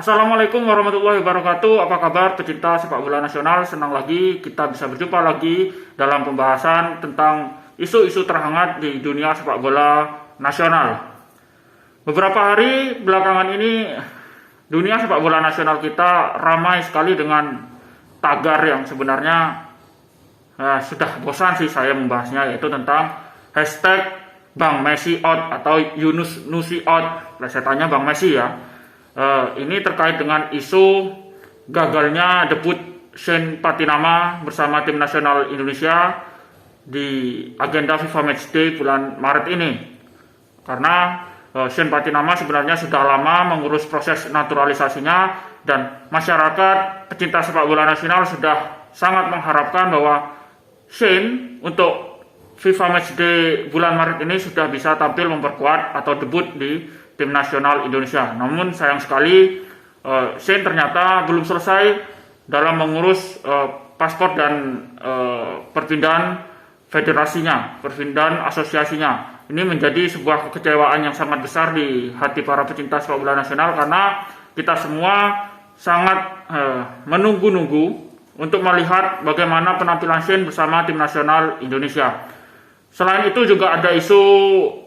Assalamualaikum warahmatullahi wabarakatuh. Apa kabar pecinta sepak bola nasional? Senang lagi kita bisa berjumpa lagi dalam pembahasan tentang isu-isu terhangat di dunia sepak bola nasional. Beberapa hari belakangan ini dunia sepak bola nasional kita ramai sekali dengan tagar yang sebenarnya sudah bosan sih saya membahasnya, yaitu tentang hashtag Bang Messi out atau Yunus Nusi out. Plesetannya Bang Messi ya. Ini terkait dengan isu gagalnya debut Shane Patinama bersama tim nasional Indonesia di agenda FIFA Matchday bulan Maret ini. Karena Shane Patinama sebenarnya sudah lama mengurus proses naturalisasinya dan masyarakat pecinta sepak bola nasional sudah sangat mengharapkan bahwa Shane untuk FIFA Matchday bulan Maret ini sudah bisa tampil memperkuat atau debut di tim nasional Indonesia. Namun sayang sekali Shane ternyata belum selesai dalam mengurus paspor dan perpindahan federasinya, perpindahan asosiasinya. Ini menjadi sebuah kekecewaan yang sangat besar di hati para pecinta sepak bola nasional, karena kita semua sangat menunggu-nunggu untuk melihat bagaimana penampilan Shane bersama tim nasional Indonesia. Selain itu juga ada isu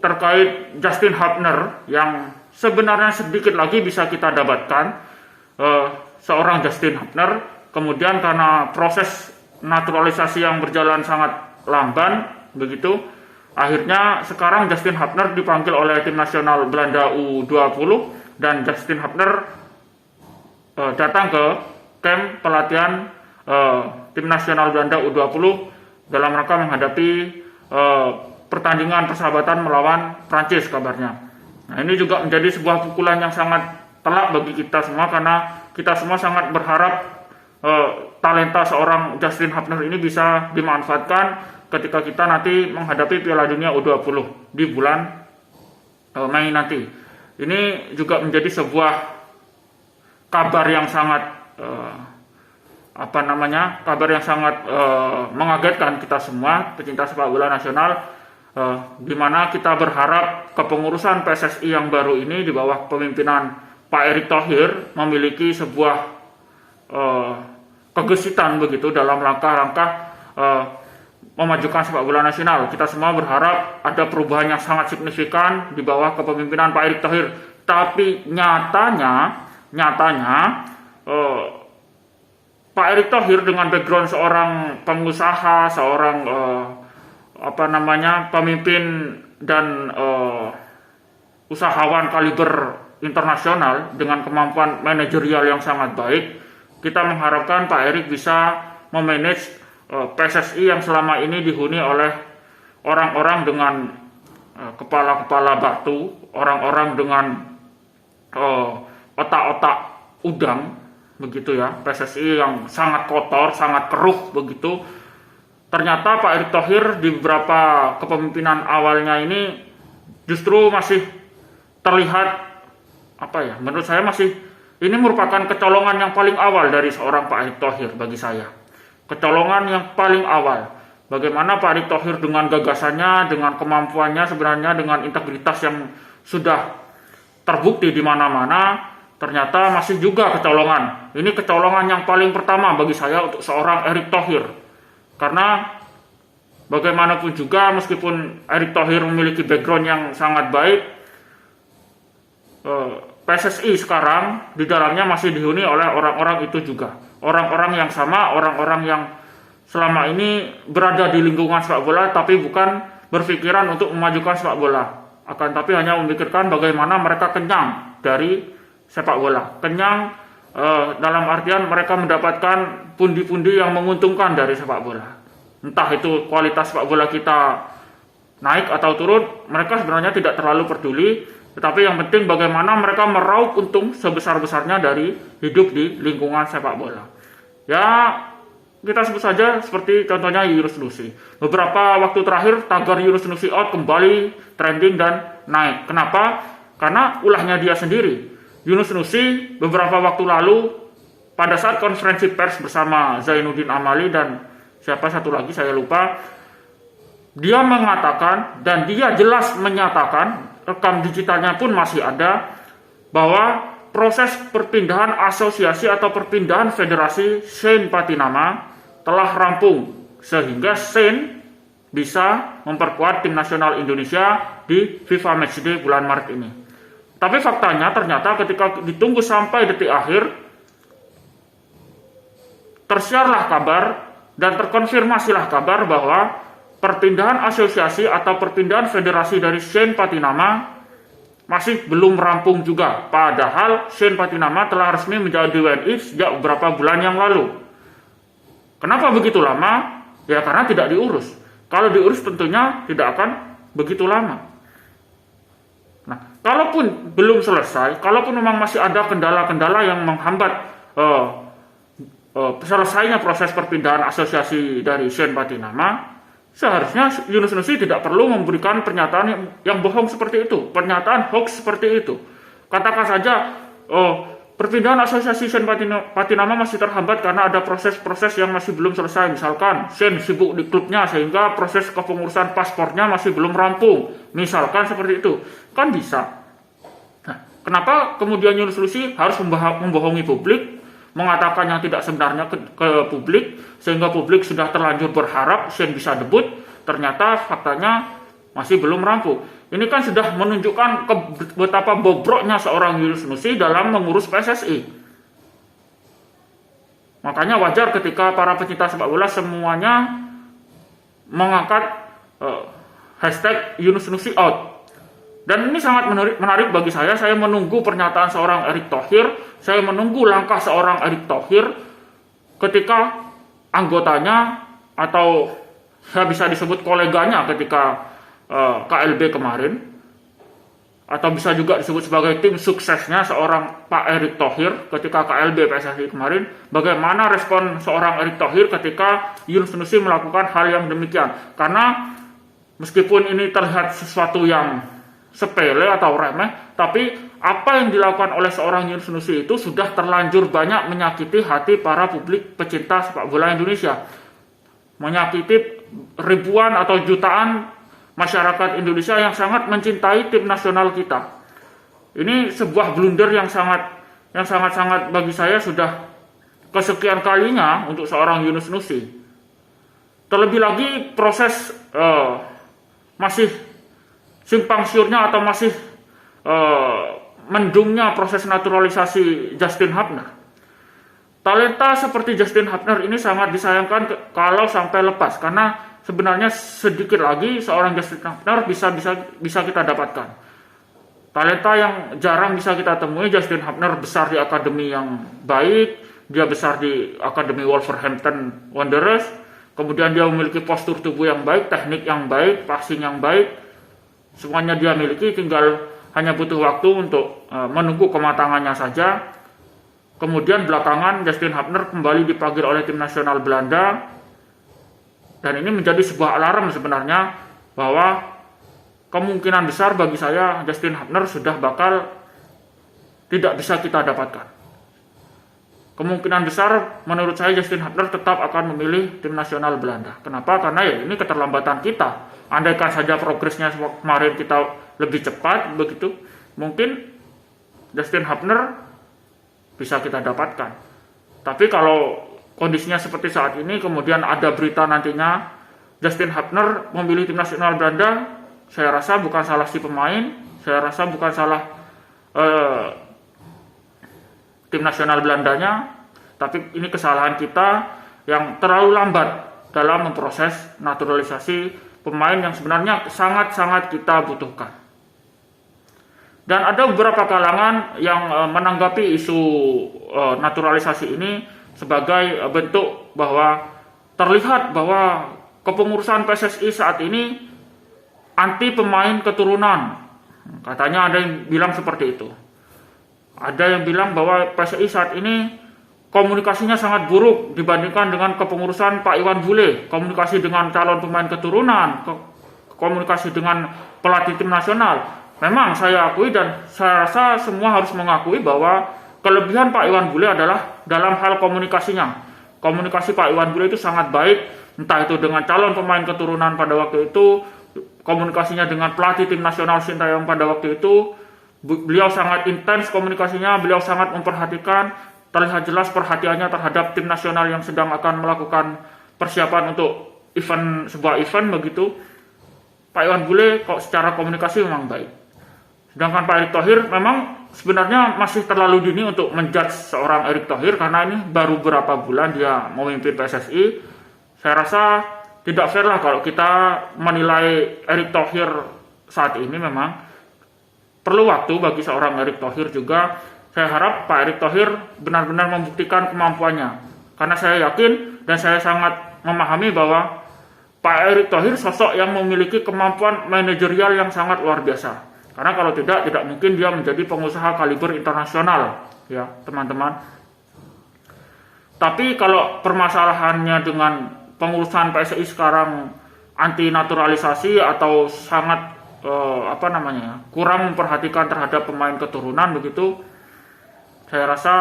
terkait Justin Hubner yang sebenarnya sedikit lagi bisa kita dapatkan. Seorang Justin Hubner kemudian karena proses naturalisasi yang berjalan sangat lamban begitu, akhirnya sekarang Justin Hubner dipanggil oleh tim nasional Belanda U20 dan Justin Hubner datang ke camp pelatihan tim nasional Belanda U20 dalam rangka menghadapi pertandingan persahabatan melawan Prancis kabarnya. Nah, ini juga menjadi sebuah pukulan yang sangat telak bagi kita semua, karena kita semua sangat berharap talenta seorang Justin Hubner ini bisa dimanfaatkan ketika kita nanti menghadapi Piala Dunia U20 di bulan Mei nanti. Ini juga menjadi sebuah kabar yang sangat kabar yang sangat mengagetkan kita semua pecinta sepak bola nasional, di mana kita berharap kepengurusan PSSI yang baru ini di bawah kepemimpinan Pak Erick Thohir memiliki sebuah kegesitan begitu dalam langkah-langkah memajukan sepak bola nasional. Kita semua berharap ada perubahan yang sangat signifikan di bawah kepemimpinan Pak Erick Thohir. Tapi nyatanya Pak Erick Thohir dengan background seorang pengusaha, seorang pemimpin dan usahawan kaliber internasional dengan kemampuan manajerial yang sangat baik, kita mengharapkan Pak Erick bisa memanage PSSI yang selama ini dihuni oleh orang-orang dengan kepala-kepala batu, orang-orang dengan otak-otak udang begitu ya, PSSI yang sangat kotor, sangat keruh begitu. Ternyata Pak Erick Thohir di beberapa kepemimpinan awalnya ini justru masih terlihat menurut saya ini merupakan kecolongan yang paling awal dari seorang Pak Erick Thohir bagi saya. Kecolongan yang paling awal. Bagaimana Pak Erick Thohir dengan gagasannya, dengan kemampuannya sebenarnya, dengan integritas yang sudah terbukti di mana-mana, ternyata masih juga kecolongan. Ini kecolongan yang paling pertama bagi saya untuk seorang Erick Thohir. Karena bagaimanapun juga meskipun Erick Thohir memiliki background yang sangat baik, PSSI sekarang di dalamnya masih dihuni oleh orang-orang itu juga. Orang-orang yang sama, orang-orang yang selama ini berada di lingkungan sepak bola tapi bukan berpikiran untuk memajukan sepak bola. Akan tapi hanya memikirkan bagaimana mereka kenyang dari sepak bola. Kenyang dalam artian mereka mendapatkan pundi-pundi yang menguntungkan dari sepak bola. Entah itu kualitas sepak bola kita naik atau turun, mereka sebenarnya tidak terlalu peduli. Tetapi yang penting bagaimana mereka meraup untung sebesar-besarnya dari hidup di lingkungan sepak bola. Ya, kita sebut saja seperti contohnya Yunus Nusi. Beberapa waktu terakhir tagar Yunus Nusi out kembali trending dan naik. Kenapa? Karena ulahnya dia sendiri. Yunus Nusi beberapa waktu lalu pada saat konferensi pers bersama Zainuddin Amali dan siapa satu lagi saya lupa, dia mengatakan dan dia jelas menyatakan, rekam digitalnya pun masih ada, bahwa proses perpindahan asosiasi atau perpindahan federasi Shane Patinama telah rampung, sehingga Shane bisa memperkuat tim nasional Indonesia di FIFA Matchday bulan Maret ini. Tapi faktanya ternyata ketika ditunggu sampai detik akhir, tersiarlah kabar dan terkonfirmasilah kabar bahwa perpindahan asosiasi atau perpindahan federasi dari Shane Patinama masih belum rampung juga. Padahal Shane Patinama telah resmi menjadi WNI sejak beberapa bulan yang lalu. Kenapa begitu lama? Ya karena tidak diurus. Kalau diurus tentunya tidak akan begitu lama. Nah, kalaupun belum selesai, kalaupun memang masih ada kendala-kendala yang menghambat selesainya proses perpindahan asosiasi dari Shane Patinama, seharusnya Yunus Nusi tidak perlu memberikan pernyataan yang bohong seperti itu, pernyataan hoax seperti itu. Katakan saja, perpindahan asosiasi Shane Patinama masih terhambat karena ada proses-proses yang masih belum selesai. Misalkan Shane sibuk di klubnya sehingga proses kepengurusan paspornya masih belum rampung. Misalkan seperti itu, kan bisa. Nah, kenapa kemudian Yunus Nusi harus membohongi publik, mengatakan yang tidak sebenarnya ke publik, sehingga publik sudah terlanjur berharap Shane bisa debut, ternyata faktanya masih belum rampung. Ini kan sudah menunjukkan betapa bobroknya seorang Yunus Nusi dalam mengurus PSSI. Makanya wajar ketika para pecinta sepak bola semuanya mengangkat hashtag Yunus Nusi out. Dan ini sangat menarik bagi saya. Saya menunggu pernyataan seorang Erick Thohir, saya menunggu langkah seorang Erick Thohir ketika anggotanya atau saya bisa disebut koleganya ketika KLB kemarin, atau bisa juga disebut sebagai tim suksesnya seorang Pak Erick Thohir ketika KLB PSSI kemarin. Bagaimana respon seorang Erick Thohir ketika Yunus Nusi melakukan hal yang demikian? Karena meskipun ini terlihat sesuatu yang sepele atau remeh, tapi apa yang dilakukan oleh seorang Yunus Nusi itu sudah terlanjur banyak menyakiti hati para publik pecinta sepak bola Indonesia, menyakiti ribuan atau jutaan masyarakat Indonesia yang sangat mencintai tim nasional kita. Ini sebuah blunder yang sangat bagi saya sudah kesekian kalinya untuk seorang Yunus Nusi. Terlebih lagi proses masih simpang siurnya atau masih mendungnya proses naturalisasi Justin Hapner. Talenta seperti Justin Hapner ini sangat disayangkan kalau sampai lepas, karena sebenarnya sedikit lagi seorang Justin Hapner bisa kita dapatkan. Talenta yang jarang bisa kita temui. Justin Hapner besar di akademi yang baik, dia besar di akademi Wolverhampton Wanderers, kemudian dia memiliki postur tubuh yang baik, teknik yang baik, passing yang baik, semuanya dia miliki, tinggal hanya butuh waktu untuk menunggu kematangannya saja. Kemudian belakangan Justin Hapner kembali dipanggil oleh tim nasional Belanda. Dan ini menjadi sebuah alarm sebenarnya bahwa kemungkinan besar bagi saya Justin Hapner sudah bakal tidak bisa kita dapatkan. Kemungkinan besar menurut saya Justin Hapner tetap akan memilih tim nasional Belanda. Kenapa? Karena ya ini keterlambatan kita. Andaikan saja progresnya kemarin kita lebih cepat begitu, mungkin Justin Hapner bisa kita dapatkan. Tapi kalau kondisinya seperti saat ini, kemudian ada berita nantinya Justin Hapner memilih tim nasional Belanda, saya rasa bukan salah si pemain, saya rasa bukan salah tim nasional Belandanya, tapi ini kesalahan kita yang terlalu lambat dalam memproses naturalisasi pemain yang sebenarnya sangat-sangat kita butuhkan. Dan ada beberapa kalangan yang menanggapi isu naturalisasi ini sebagai bentuk bahwa terlihat bahwa kepengurusan PSSI saat ini anti pemain keturunan. Katanya ada yang bilang seperti itu. Ada yang bilang bahwa PSSI saat ini komunikasinya sangat buruk dibandingkan dengan kepengurusan Pak Iwan Bule. Komunikasi dengan calon pemain keturunan, komunikasi dengan pelatih tim nasional. Memang saya akui dan saya rasa semua harus mengakui bahwa kelebihan Pak Iwan Bule adalah dalam hal komunikasinya. Komunikasi Pak Iwan Bule itu sangat baik, entah itu dengan calon pemain keturunan pada waktu itu, komunikasinya dengan pelatih tim nasional Sintayong pada waktu itu, Beliau sangat intens komunikasinya, beliau sangat memperhatikan, terlihat jelas perhatiannya terhadap tim nasional yang sedang akan melakukan persiapan untuk sebuah event begitu. Pak Iwan Bule kok secara komunikasi memang baik. Sedangkan Pak Erick Thohir memang sebenarnya masih terlalu dini untuk menjudge seorang Erick Thohir karena ini baru beberapa bulan dia memimpin PSSI. Saya rasa tidak fair lah kalau kita menilai Erick Thohir saat ini. Memang perlu waktu bagi seorang Erick Thohir juga. Saya harap Pak Erick Thohir benar-benar membuktikan kemampuannya. Karena saya yakin dan saya sangat memahami bahwa Pak Erick Thohir sosok yang memiliki kemampuan manajerial yang sangat luar biasa. Karena kalau tidak mungkin dia menjadi pengusaha kaliber internasional, ya teman-teman. Tapi kalau permasalahannya dengan pengurusan PSSI sekarang anti naturalisasi atau sangat kurang memperhatikan terhadap pemain keturunan begitu, saya rasa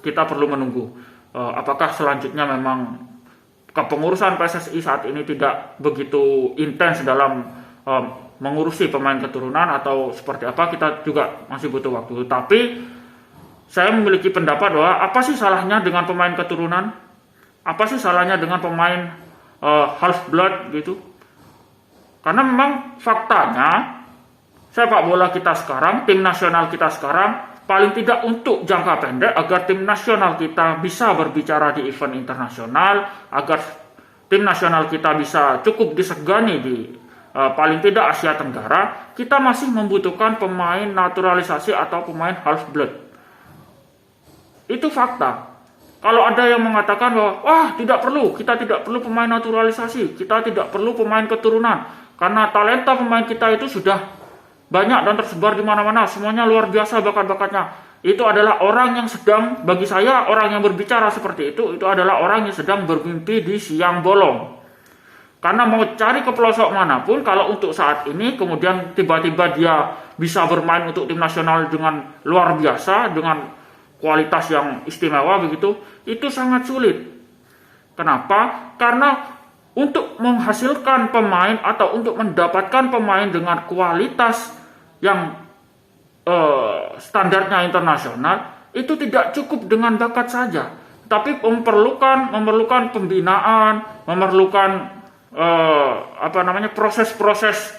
kita perlu menunggu apakah selanjutnya memang kepengurusan PSSI saat ini tidak begitu intens dalam mengurusi pemain keturunan atau seperti apa, kita juga masih butuh waktu. Tapi saya memiliki pendapat bahwa apa sih salahnya dengan pemain keturunan? Apa sih salahnya dengan pemain half blood gitu? Karena memang faktanya sepak bola kita sekarang, tim nasional kita sekarang, paling tidak untuk jangka pendek agar tim nasional kita bisa berbicara di event internasional, agar tim nasional kita bisa cukup disegani di paling tidak Asia Tenggara, kita masih membutuhkan pemain naturalisasi atau pemain half blood. Itu fakta. Kalau ada yang mengatakan bahwa tidak perlu, kita tidak perlu pemain naturalisasi, kita tidak perlu pemain keturunan, karena talenta pemain kita itu sudah banyak dan tersebar di mana-mana, semuanya luar biasa bakat-bakatnya. Itu adalah orang yang sedang, bagi saya orang yang berbicara seperti itu adalah orang yang sedang bermimpi di siang bolong. Karena mau cari ke pelosok manapun, kalau untuk saat ini kemudian tiba-tiba dia bisa bermain untuk tim nasional dengan luar biasa, dengan kualitas yang istimewa begitu, itu sangat sulit. Kenapa? Karena untuk menghasilkan pemain atau untuk mendapatkan pemain dengan kualitas yang standarnya internasional, itu tidak cukup dengan bakat saja, tapi memerlukan pembinaan, memerlukan proses-proses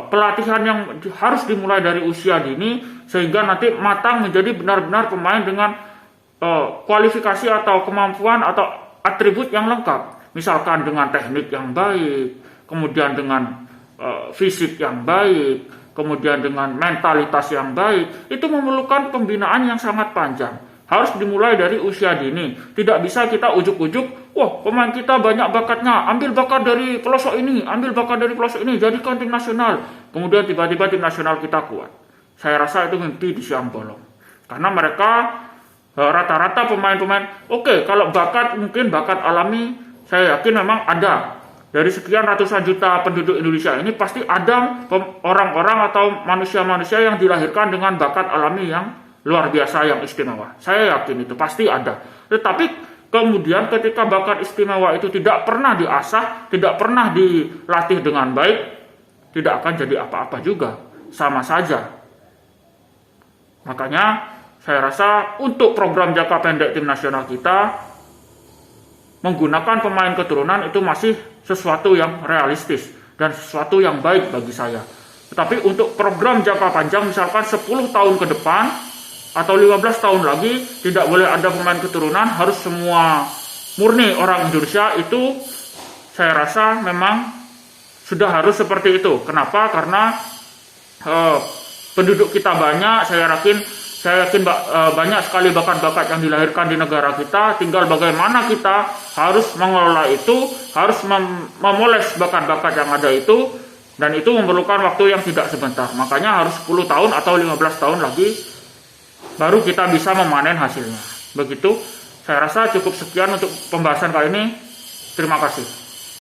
pelatihan yang harus dimulai dari usia dini sehingga nanti matang menjadi benar-benar pemain dengan kualifikasi atau kemampuan atau atribut yang lengkap. Misalkan dengan teknik yang baik, kemudian dengan fisik yang baik, kemudian dengan mentalitas yang baik. Itu memerlukan pembinaan yang sangat panjang. Harus dimulai dari usia dini. Tidak bisa kita ujuk-ujuk, pemain kita banyak bakatnya, ambil bakat dari pelosok ini, ambil bakat dari pelosok ini, jadikan tim nasional. Kemudian tiba-tiba tim nasional kita kuat. Saya rasa itu mimpi di siang bolong. Karena mereka rata-rata pemain-pemain, kalau bakat mungkin bakat alami, saya yakin memang ada. Dari sekian ratusan juta penduduk Indonesia ini pasti ada orang-orang atau manusia-manusia yang dilahirkan dengan bakat alami yang luar biasa, yang istimewa. Saya yakin itu pasti ada. Tetapi kemudian ketika bakat istimewa itu tidak pernah diasah, tidak pernah dilatih dengan baik, tidak akan jadi apa-apa juga. Sama saja. Makanya saya rasa untuk program jangka pendek tim nasional kita, menggunakan pemain keturunan itu masih sesuatu yang realistis dan sesuatu yang baik bagi saya. Tetapi untuk program jangka panjang, misalkan 10 tahun ke depan atau 15 tahun lagi, tidak boleh ada pemain keturunan, harus semua murni orang Indonesia, itu saya rasa memang sudah harus seperti itu. Kenapa? Karena penduduk kita banyak, saya yakin banyak sekali bakat-bakat yang dilahirkan di negara kita. Tinggal bagaimana kita harus mengelola itu, harus memoles bakat-bakat yang ada itu, dan itu memerlukan waktu yang tidak sebentar. Makanya harus 10 tahun atau 15 tahun lagi baru kita bisa memanen hasilnya. Begitu, saya rasa cukup sekian untuk pembahasan kali ini. Terima kasih.